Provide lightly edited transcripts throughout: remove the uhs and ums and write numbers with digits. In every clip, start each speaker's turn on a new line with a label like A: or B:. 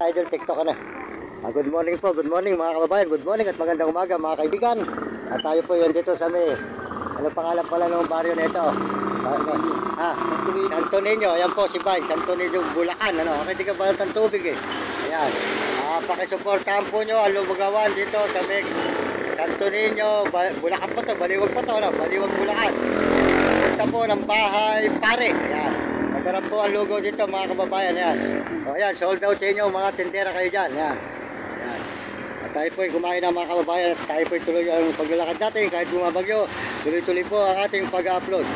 A: Idol, TikTok ka na. Good morning po, good morning mga kababayan, good morning at magandang umaga mga kaibigan. At tayo po yun dito sa may, ano pangalan pala ng baryo na ito? Santo Niño, ayan po si Bay, Santo Niño, Bulacan, ano, hindi ka ba ng tubig eh. Ayan, pakisuportahan po nyo ang lubugawan dito sa may Santo Niño, Bulacan po to, Baliwag po to, ano, Baliwag, Bulacan. Punta po ng bahay pare, ayan. Masarap po ang lugaw dito mga kababayan, yan. O yan, sold out sa inyo mga tindera kayo dyan, yan. Yan. At tayo po ay kumain ng mga kababayan at tayo po ay tuloy ang paglalakad natin kahit bumabagyo. Tuloy-tuloy po ang ating pag-upload.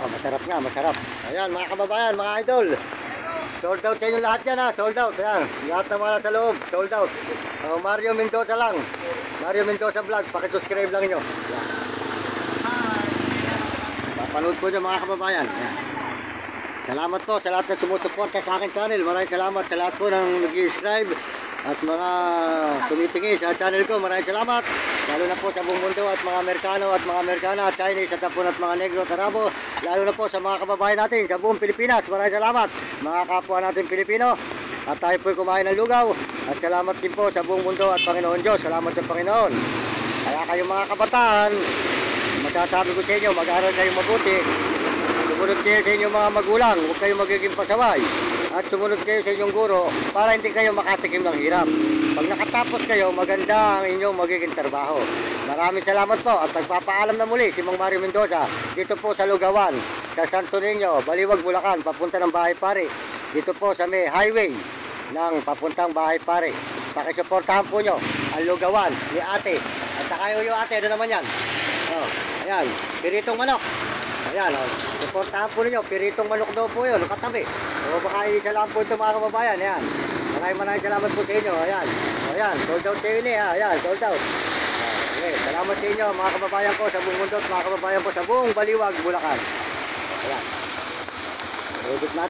A: Masarap nga, masarap. Ayan mga kababayan, mga idol. Sold out sa inyo lahat yan ha, sold out. Ayan, lahat ng mga nasa loob, sold out. Mario Mendoza lang. Mario Mendoza vlog, pakisubscribe lang nyo. Ayan. Panood po nyo mga kababayan. Ayan. Salamat po sa lahat na sumusuporta sa aking channel. Maraming salamat sa lahat po ng nag-subscribe at mga tumitingin sa channel ko. Maraming salamat. Lalo na po sa buong mundo at mga Amerikano at mga Amerikana, Chinese at Hapon at mga Negro at Arabo. Lalo na po sa mga kababayan natin sa buong Pilipinas. Maraming salamat mga kapwa natin Pilipino. At tayo po kumain ng lugaw. At salamat din po sa buong mundo at Panginoon Diyos. Salamat sa Panginoon. Kaya kayo mga kabataan, masasabi ko sa inyo, mag-aral kayo mabuti. Sumunod kayo sa inyong mga magulang, huwag kayong magiging pasaway. At sumunod kayo sa inyong guro para hindi kayo makatikim ng hirap. Pag nakatapos kayo, maganda ang inyong magiging trabaho. Maraming salamat po at nagpapaalam na muli si Mang Mario Mendoza dito po sa Lugawan, sa Santo Niño, Baliwag, Bulacan, papunta ng Bahay Pare. Dito po sa may highway ng papuntang Bahay Pare. Pakisuportahan po nyo ang Lugawan ni ate. At saka yung ate, ano naman yan? Oh, ayan, piritong manok. Ayan, suportahan po ninyo, piritong manok daw po yun, katabi. O baka isa lang po ito mga kababayan, ayan. Maraming salamat po sa inyo, ayan. O ayan, sold out sa inyo, ayan, sold out. Okay, salamat sa inyo mga kababayan ko sa buong mundo at mga kababayan ko sa buong Baliwag, Bulacan. Ayan. Edit natin.